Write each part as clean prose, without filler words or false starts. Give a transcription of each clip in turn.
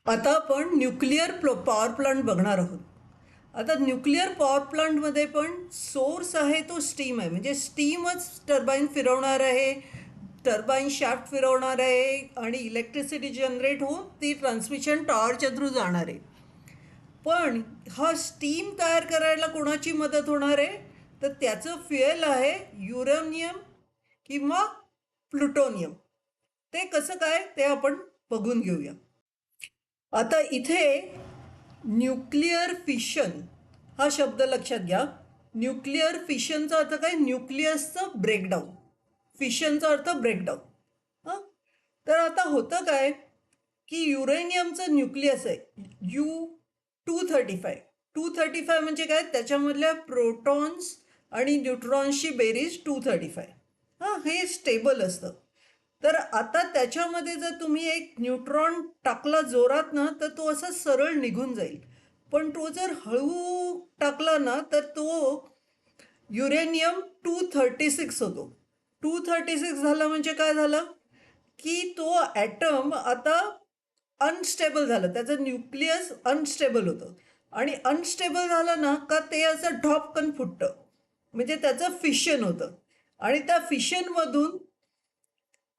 आता आपण nuclear power plant बघणार आहोत. आता न्यूक्लिअर पॉवर प्लांटमध्ये पण सोर्स आहे तो स्टीम आहे, म्हणजे स्टीमच टर्बाईन फिरवणार आहे, टर्बाईन शाफ्ट फिरवणार आहे आणि इलेक्ट्रिसिटी जनरेट होऊन ती ट्रान्समिशन टॉवरच्या थ्रू जाणार आहे. पण हा स्टीम तयार करायला कोणाची मदत होणार आहे? तर त्याचं फ्युएल आहे युरेनियम किंवा प्लुटोनियम. ते कसं काय ते आपण बघून घेऊया. आता इथे न्यूक्लिअर फिशन हा शब्द लक्षात घ्या. न्यूक्लिअर फिशनचा अर्थ काय? न्यूक्लियसचं ब्रेकडाऊन. फिशनचा अर्थ ब्रेकडाऊन. हां, तर आता होतं काय की युरेनियमचं न्यूक्लियस आहे U-235. 235 म्हणजे काय? त्याच्यामधल्या प्रोटॉन्स आणि न्यूट्रॉन्सची बेरीज 235. हां, हे स्टेबल असतं. तर आता त्याच्यामध्ये जर तुम्ही एक न्यूट्रॉन टाकला जोरात ना, तर तो असा सरळ निघून जाईल. पण तो जर हळू टाकला ना, तर तो युरेनियम 236 होतो. 236 झाला म्हणजे काय झालं की तो ॲटम आता अनस्टेबल झालं, त्याचं न्यूक्लियस अनस्टेबल होतं. आणि अनस्टेबल झालं ना का ते असं ढॉपकन फुटतं, म्हणजे त्याचं फिशन होतं. आणि त्या फिशनमधून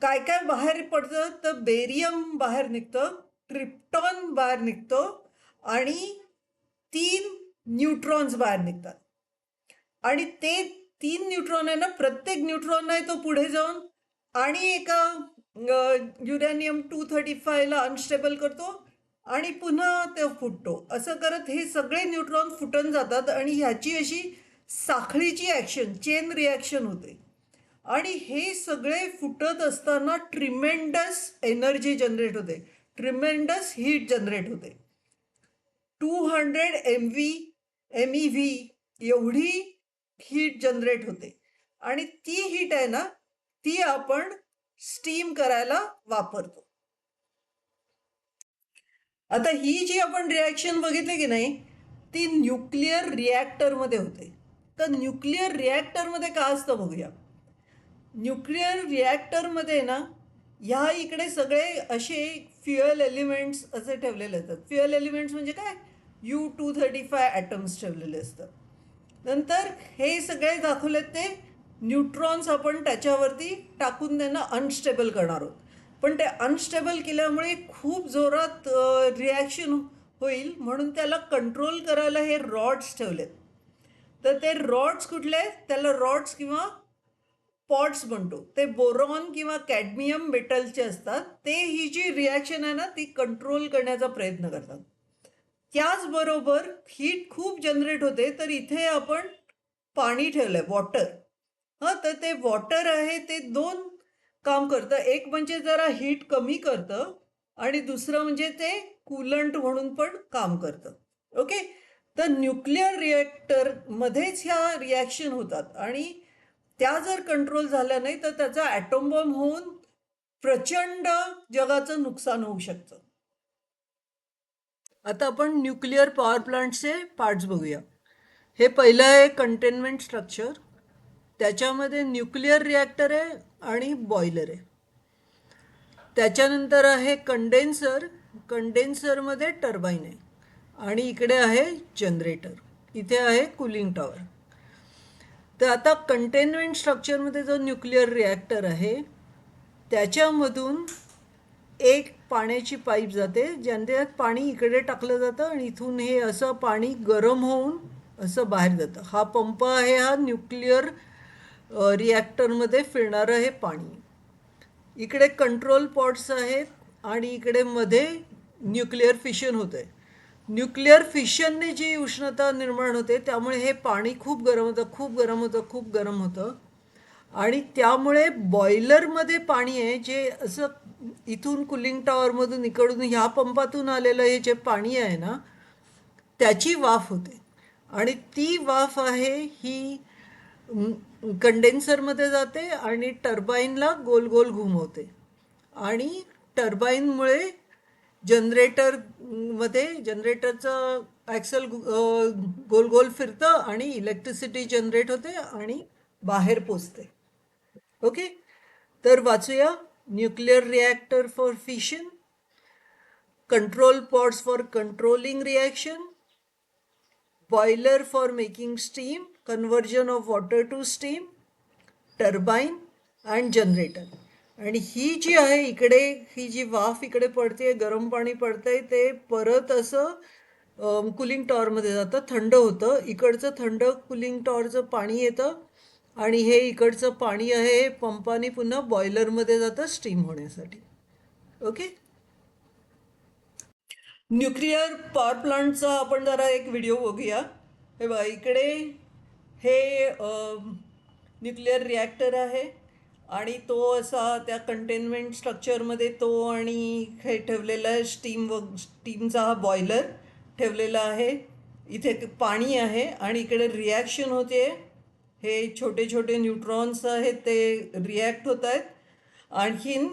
काय काय बाहेर पडतं? तर बेरियम बाहेर निघतं, ट्रिप्टॉन बाहेर निघतो आणि 3 न्यूट्रॉन्स बाहेर निघतात. आणि ते 3 न्यूट्रॉन आहे ना, प्रत्येक न्यूट्रॉन आहे तो पुढे जाऊन आणि एका युरेनियम 235ला अनस्टेबल करतो आणि पुन्हा ते फुटतो. असं करत हे सगळे न्यूट्रॉन फुटून जातात आणि ह्याची अशी साखळीची ॲक्शन, चेन रिॲक्शन होते. आणि हे सगळे फुटत असताना ट्रिमेंडस एनर्जी जनरेट होते, ट्रिमेंडस हीट जनरेट होते. 200 MeV एवढी हीट जनरेट होते. आणि ती हीट आहे ना, ती आपण स्टीम करायला वापरतो. आता ही जी आपण रिॲक्शन बघितली की नाही, ती न्यूक्लिअर रिॲक्टरमध्ये होते. तर न्यूक्लिअर रिॲक्टरमध्ये काय असतं बघूया. न्यूक्लिअर रिॲक्टरमध्ये ना, ह्या इकडे सगळे असे फ्युएल एलिमेंट्स असे ठेवलेले असतात. फ्युएल एलिमेंट्स म्हणजे काय? U-235 ॲटम्स ठेवलेले असतात. नंतर हे सगळे दाखवलेत ते न्यूट्रॉन्स आपण त्याच्यावरती टाकून त्यांना अनस्टेबल करणार आहोत. पण ते अनस्टेबल केल्यामुळे खूप जोरात रिॲक्शन होईल, म्हणून त्याला कंट्रोल करायला हे रॉड्स ठेवलेत. तर ते रॉड्स कुठले? त्याला रॉड्स किंवा पॉट्स म्हणतो. ते बोरॉन किंवा कॅडमियम मेटलचे असतात. ते ही जी रिॲक्शन आहे ना, ती कंट्रोल करण्याचा प्रयत्न करतात. त्याचबरोबर हीट खूप जनरेट होते, तर इथे आपण पाणी ठेवलंय, वॉटर. हां, तर ते वॉटर आहे ते दोन काम करतं. एक म्हणजे जरा हीट कमी करतं आणि दुसरं म्हणजे ते कूलंट म्हणून पण काम करतं. ओके. तर न्यूक्लिअर रिॲक्टरमध्येच ह्या रिॲक्शन होतात आणि त्या जर कंट्रोल झाल्या नाही तर त्याचा ॲटॉम बॉम्ब होऊन प्रचंड जगाचं नुकसान होऊ शकतं. आता आपण न्यूक्लिअर पॉवर प्लांटचे पार्ट्स बघूया. हे पहिलं आहे कंटेनमेंट स्ट्रक्चर. त्याच्यामध्ये न्यूक्लिअर रिॲक्टर आहे आणि बॉयलर आहे. त्याच्यानंतर आहे कंडेन्सर. कंडेन्सरमध्ये टर्बाईन आहे आणि इकडे आहे जनरेटर. इथे आहे कूलिंग टॉवर. तर आता कंटेनमेंट स्ट्रक्चरमध्ये जो न्यूक्लिअर रिॲक्टर आहे त्याच्यामधून एक पाण्याची पाईप जाते, ज्यात पाणी इकडे टाकलं जातं आणि इथून हे असं पाणी गरम होऊन असं बाहेर जातं. हा पंप आहे, हा न्यूक्लिअर रिॲक्टरमध्ये फिरणारं हे पाणी. इकडे कंट्रोल पॉट्स आहेत आणि इकडे मध्ये न्यूक्लिअर फिशन होतं आहे. न्यूक्लिअर फिशनने जी उष्णता निर्माण होते त्यामुळे हे पाणी खूप गरम होतं, खूप गरम होतं, खूप गरम होतं. आणि त्यामुळे बॉयलरमध्ये पाणी आहे जे असं इथून कुलिंग टॉवरमधून इकडून ह्या पंपातून आलेलं हे जे पाणी आहे ना, त्याची वाफ होते. आणि ती वाफ आहे ही कंडेन्सरमध्ये जाते आणि टर्बाईनला गोल गोल घुमवते. आणि टर्बाईनमुळे जनरेटरमध्ये जनरेटरचं ॲक्सल गोल गोल फिरतं आणि इलेक्ट्रिसिटी जनरेट होते आणि बाहेर पोचते. ओके. तर वाचूया. Nuclear reactor for fission. control pods for controlling reaction, boiler for making steam, conversion of water to steam, turbine and generator. आणि ही जी आहे इकडे, ही जी वाफ इकडे पडते, गरम पाणी पडतंय, ते परत असं कुलिंग टॉवरमध्ये जातं, थंड होतं. इकडचं थंड कुलिंग टॉवरचं पाणी येतं आणि हे इकडचं पाणी आहे पंपाने पुन्हा बॉयलरमध्ये जातं स्टीम होण्यासाठी. ओके. न्यूक्लिअर पॉवर प्लांटचा आपण जरा एक व्हिडिओ बघूया. हे बघा इकडे हे न्यूक्लिअर रिॲक्टर आहे आणि तो असा त्या कंटेनमेंट स्ट्रक्चरमध्ये तो आणि हे ठेवलेला आहे स्टीमचा हा बॉयलर ठेवलेला आहे. इथे पाणी आहे आणि इकडे रिॲक्शन होते. हे छोटे छोटे न्यूट्रॉन्स आहेत ते रिॲक्ट होत आहेत. आणखीन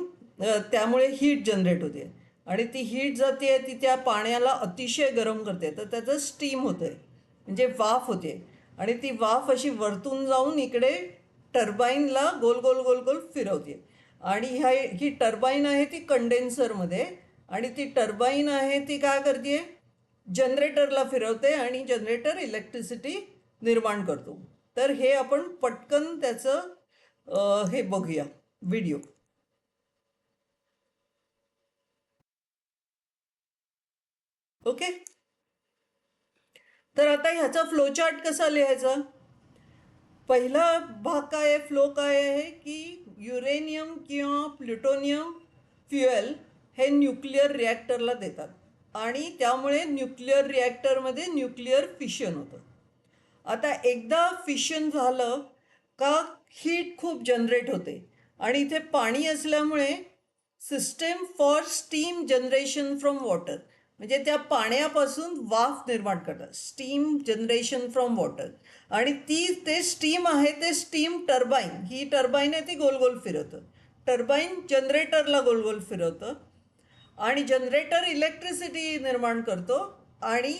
त्यामुळे हीट जनरेट होते आणि ती हीट जाते आहे ती त्या पाण्याला अतिशय गरम करते, तर त्याचं स्टीम होतं आहे, म्हणजे वाफ होते. आणि ती वाफ अशी वरतून जाऊन इकडे टर्बाईनला गोल गोल गोल गोल फिरवते. आणि ही टर्बाईन आहे ती कंडेन्सरमध्ये, आणि ती टर्बाईन आहे ती काय करते, जनरेटरला फिरवते आणि जनरेटर इलेक्ट्रिसिटी निर्माण करतो. तर हे आपण पटकन त्याचं हे बघूया व्हिडिओ. ओके. तर आता ह्याचा फ्लोचार्ट कसा लिहायचा. पहिला भाग काय आहे, फ्लो काय आहे की युरेनियम किंवा प्लुटोनियम फ्युएल हे न्यूक्लिअर रिॲक्टरला देतात आणि त्यामुळे न्यूक्लिअर रिॲक्टरमध्ये न्यूक्लिअर फिशन होतं. आता एकदा फिशन झालं का हीट खूप जनरेट होते आणि इथे पाणी असल्यामुळे system for steam generation from water, म्हणजे त्या पाण्यापासून वाफ निर्माण करतात, स्टीम जनरेशन फ्रॉम वॉटर. आणि ते स्टीम आहे ते स्टीम टर्बाईन, ही टर्बाईन आहे ती गोल गोल फिरवतं. टर्बाईन जनरेटरला गोल गोल फिरवतं आणि जनरेटर इलेक्ट्रिसिटी निर्माण करतो आणि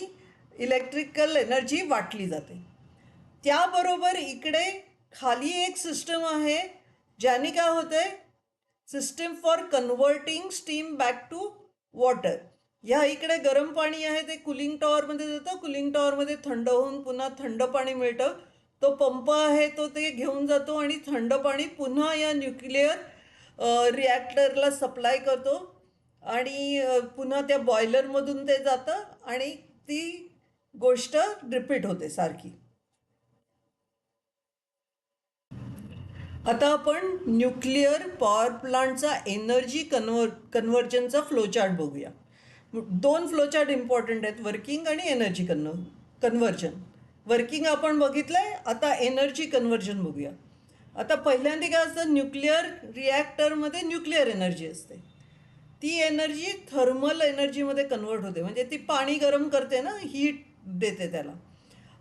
इलेक्ट्रिकल एनर्जी वाटली जाते. त्याबरोबर इकडे खाली एक सिस्टम आहे ज्याने काय होतंय, system for converting steam back to water. ह्या इकडे गरम पाणी आहे ते कुलिंग टॉवरमध्ये जातं, कुलिंग टॉवरमध्ये थंड होऊन पुन्हा थंड पाणी मिळतं. तो पंप आहे तो ते घेऊन जातो आणि थंड पाणी पुन्हा या न्यूक्लिअर रिॲक्टरला सप्लाय करतो आणि पुन्हा त्या बॉयलरमधून ते जातं आणि ती गोष्ट रिपीट होते सारखी. आता आपण न्यूक्लिअर पॉवर प्लांटचा एनर्जी कन्व्हर्जनचा फ्लोचार्ट बघूया. दोन फ्लोचार्ट इम्पॉर्टंट आहेत, वर्किंग आणि एनर्जी कन्व्हर्जन. वर्किंग आपण बघितलं आहे, आता एनर्जी कन्व्हर्जन बघूया. आता पहिल्यांदा काय असतं, न्यूक्लिअर रिॲक्टरमध्ये न्यूक्लिअर एनर्जी असते. ती एनर्जी थर्मल एनर्जीमध्ये कन्वर्ट होते, म्हणजे ती पाणी गरम करते ना, हीट देते त्याला.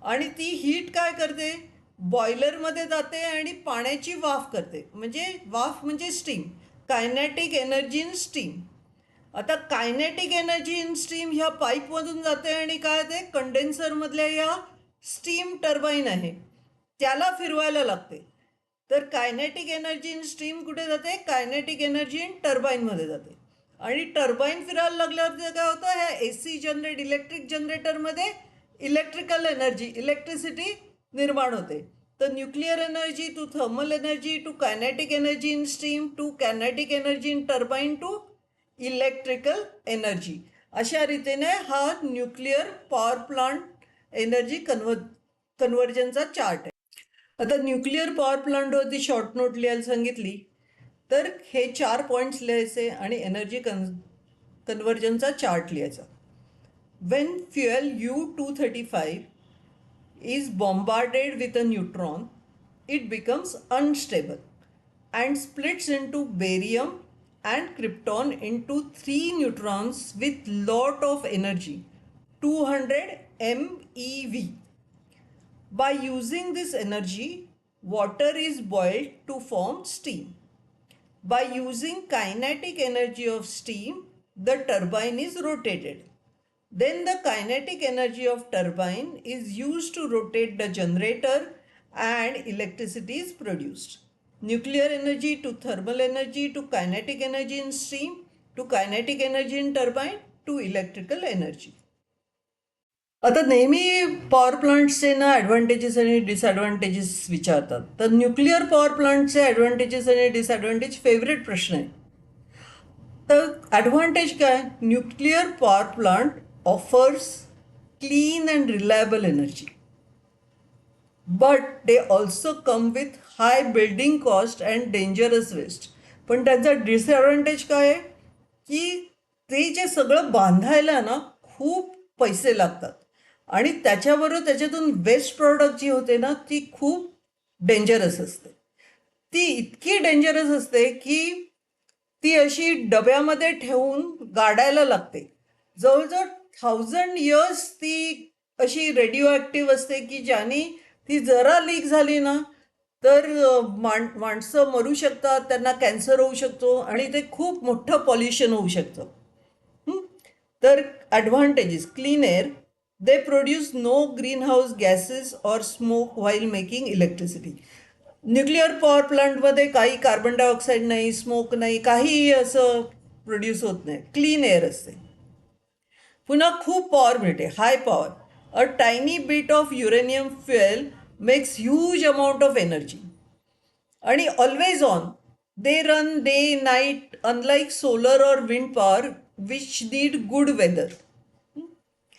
आणि ती हीट काय करते, बॉयलरमध्ये जाते आणि पाण्याची वाफ करते, म्हणजे वाफ म्हणजे steam, kinetic energy in steam. आता कायनेटिक एनर्जी इन स्टीम ह्या पाईपमधून जाते आणि काय ते कंडेन्सरमधल्या या स्टीम टर्बाईन आहे त्याला फिरवायला लागते. तर कायनेटिक एनर्जी इन स्टीम कुठे जाते, कायनेटिक एनर्जी इन टर्बाईनमध्ये जाते. आणि टर्बाईन फिरायला लागल्यावर काय होतं, ह्या AC इलेक्ट्रिक जनरेटरमध्ये इलेक्ट्रिकल एनर्जी, इलेक्ट्रिसिटी निर्माण होते. तर nuclear energy to thermal energy to kinetic energy in steam to kinetic energy in turbine to electrical energy, अशा रीतीने हा न्यूक्लिअर पॉवर प्लांट एनर्जी कन्व्हर्जनचा चार्ट आहे. आता न्यूक्लिअर पॉवर प्लांटवरती शॉर्ट नोट लिहायला सांगितली तर हे 4 पॉईंट्स लिहायचे आणि एनर्जी कन्व्हर्जनचा चार्ट लिहायचा. When fuel U-235 is bombarded with a neutron, it becomes unstable and splits into barium and krypton into 3 neutrons with lot of energy, 200 MeV. By using this energy, water is boiled to form steam. By using kinetic energy of steam, the turbine is rotated. Then the kinetic energy of turbine is used to rotate the generator and electricity is produced. Nuclear energy to thermal energy to kinetic energy in steam to kinetic energy in turbine to electrical energy. आता नेहमी power प्लांट्सचे ना advantages आणि disadvantages विचारतात. तर nuclear power प्लांटचे advantages आणि disadvantage favourite प्रश्न आहे. तर ॲडव्हान्टेज काय? Nuclear power plant offers clean and reliable energy, but they also come with high building cost and dangerous waste. पण त्यांचा डिसॲडव्हान्टेज काय आहे की ते जे सगळं बांधायला ना खूप पैसे लागतात आणि त्याच्याबरोबर त्याच्यातून वेस्ट प्रॉडक्ट जी होते ना ती खूप डेंजरस असते. ती इतकी डेंजरस असते की ती अशी डब्यामध्ये ठेवून गाडायला लागते. जवळजवळ 1000 इयर्स ती अशी रेडिओ ॲक्टिव्ह असते की ज्याने ती जरा लीक झाली ना तर माणसं मरू शकतात, त्यांना कॅन्सर होऊ शकतो आणि ते खूप मोठं पॉल्युशन होऊ शकतं. हं? तर advantages: clean air, they produce no greenhouse gases or smoke while making electricity. Nuclear power प्लांटमध्ये काही कार्बन डायऑक्साईड नाही, स्मोक नाही, काहीही असं प्रोड्यूस होत नाही. क्लीन एअर असते. पुन्हा खूप पॉवर मिळते, high power. A tiny bit of uranium fuel makes huge amount of energy. आणि always on, they run day night, unlike solar और wind power which need good weather.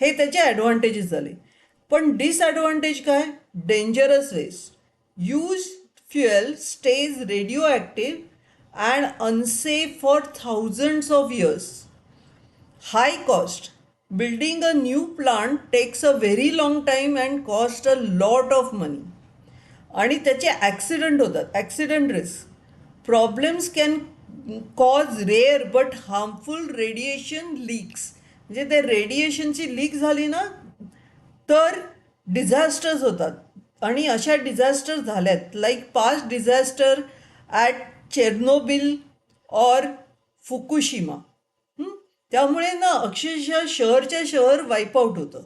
हे त्याचे ॲडव्हान्टेजेस झाले. पण डिसॲडव्हान्टेज काय? Dangerous waste. Use fuel stays radioactive and unsafe for thousands of years. High cost. Building a new plant takes a very long time and cost a lot of मनी. आणि त्याचे accident होतात, accident risk. Problems can cause rare but harmful radiation leaks. म्हणजे ते रेडिएशनची leak झाली ना तर disasters होतात. आणि अशा डिझास्टर झाल्यात like past disaster at Chernobyl और फुकुशिमा. त्यामुळे ना अक्षरशः शहरच्या शहर वाईप आऊट होतं.